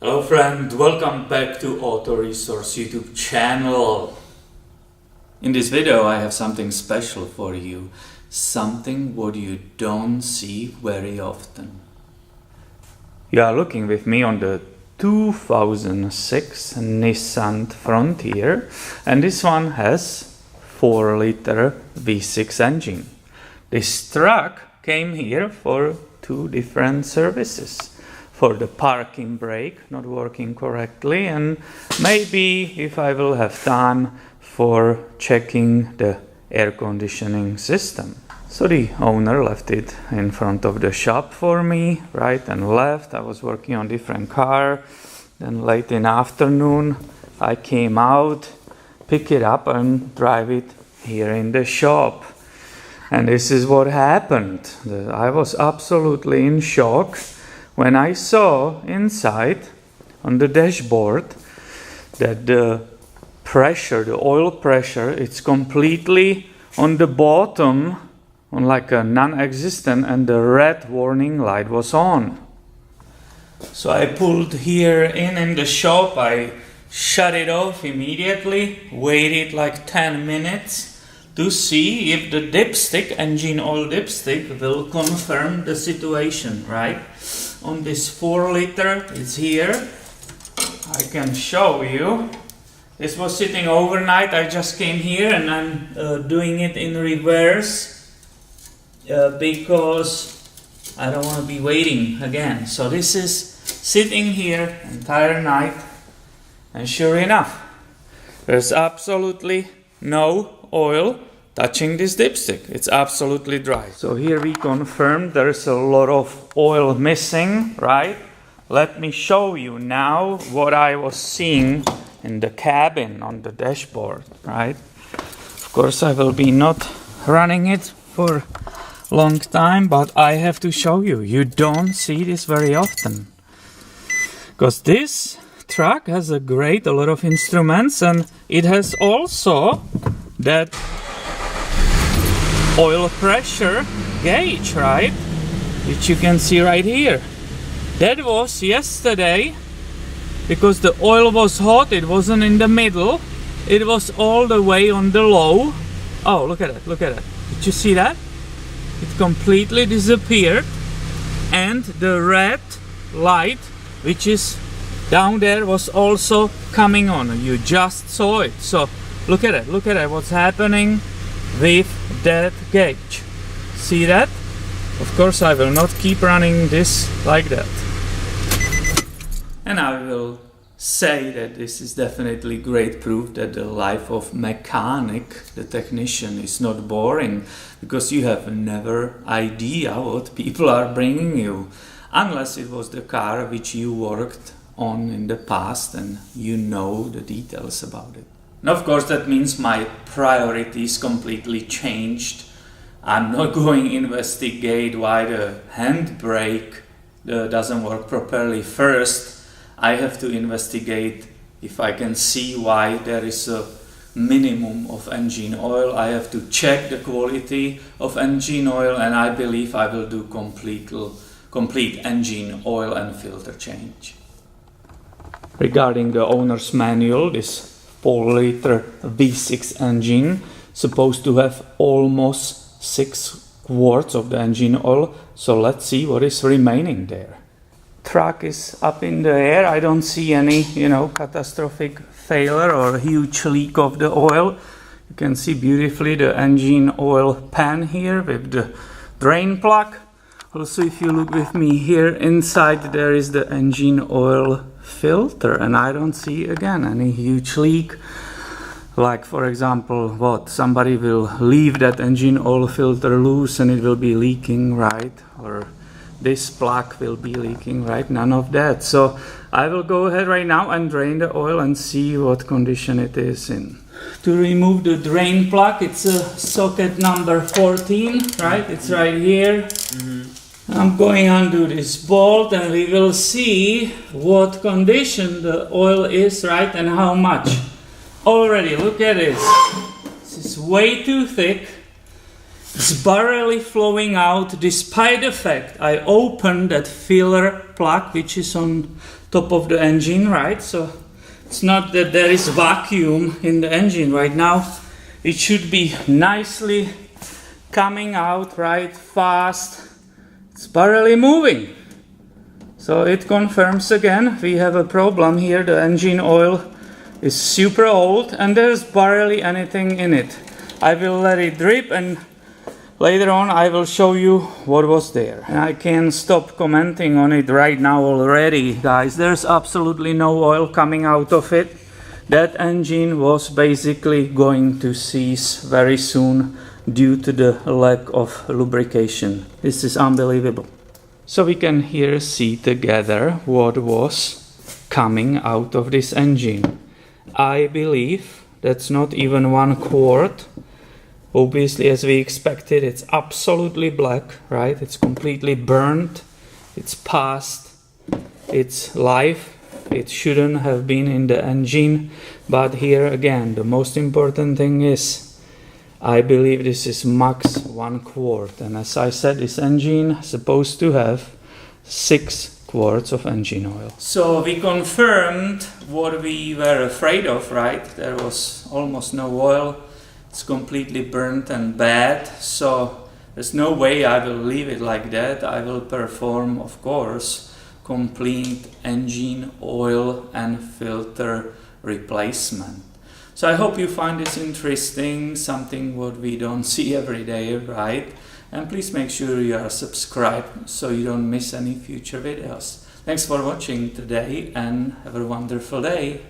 Hello friend, welcome back to Auto Resource YouTube channel. In this video I have something special for you, something what you don't see very often. You are looking with me on the 2006 Nissan Frontier, and this one has 4-liter V6 engine. This truck came here for two different services. For the parking brake not working correctly, and maybe if I will have time for checking the air conditioning system. So the owner left it in front of the shop for me, right and left. I was working on different car. Then late in afternoon I came out, pick it up and drive it here in the shop. And this is what happened. I was absolutely in shock when I saw inside on the dashboard that the pressure, the oil pressure, it's completely on the bottom, on like a non-existent, and the red warning light was on. So I pulled here in the shop, I shut it off immediately, waited like 10 minutes to see if the dipstick, engine oil dipstick, will confirm the situation, right? On this 4-liter, it's here. I can show you. This was sitting overnight. I just came here and I'm doing it in reverse because I don't want to be waiting again. So this is sitting here entire night, and sure enough, there's absolutely no oil touching this dipstick. It's absolutely dry. So here we confirmed there's a lot of oil missing, right? Let me show you now what I was seeing in the cabin on the dashboard, right? Of course I will be not running it for a long time, but I have to show you. You don't see this very often. Because this truck has a lot of instruments, and it has also that oil pressure gauge, right, which you can see right here. That was yesterday, because the oil was hot, it wasn't in the middle, it was all the way on the low. Oh, look at it, look at it. Did you see that? It completely disappeared, and the red light which is down there was also coming on. You just saw it. So look at it, what's happening with that gauge. See that? Of course I will not keep running this like that. And I will say that this is definitely great proof that the life of mechanic, the technician, is not boring, because you have never idea what people are bringing you, unless it was the car which you worked on in the past and you know the details about it. And of course that means my priorities completely changed. I'm not going to investigate why the handbrake doesn't work properly first. I have to investigate if I can see why there is a minimum of engine oil. I have to check the quality of engine oil, and I believe I will do complete engine oil and filter change. Regarding the owner's manual, this 4-liter V6 engine supposed to have almost 6 quarts of the engine oil. So let's see what is remaining there. Truck is up in the air. I don't see any, catastrophic failure or huge leak of the oil. You can see beautifully the engine oil pan here with the drain plug. Also, if you look with me here inside, there is the engine oil filter, and I don't see again any huge leak. Like, for example, somebody will leave that engine oil filter loose and it will be leaking, right? Or this plug will be leaking, right? None of that. So I will go ahead right now and drain the oil and see what condition it is in. To remove the drain plug, it's a socket number 14, right? It's right here. I'm going to undo this bolt and we will see what condition the oil is, right, and how much. Already, look at this. This is way too thick. It's barely flowing out, despite the fact I opened that filler plug which is on top of the engine, right? So it's not that there is vacuum in the engine right now. It should be nicely coming out, right, fast. It's barely moving. So it confirms again, we have a problem here. The engine oil is super old and there's barely anything in it. I will let it drip and later on I will show you what was there. And I can't stop commenting on it right now already, guys. There's absolutely no oil coming out of it. That engine was basically going to cease very soon due to the lack of lubrication. This is unbelievable. So we can here see together what was coming out of this engine. I believe that's not even 1 quart. Obviously, as we expected, it's absolutely black, right? It's completely burnt. It's past its life. It shouldn't have been in the engine. But here again, the most important thing is, I believe this is max 1 quart. And as I said, this engine is supposed to have 6 quarts of engine oil. So we confirmed what we were afraid of, right? There was almost no oil. It's completely burnt and bad. So there's no way I will leave it like that. I will perform, of course, complete engine oil and filter replacement. So I hope you find this interesting, something what we don't see every day, right? And please make sure you are subscribed so you don't miss any future videos. Thanks for watching today and have a wonderful day.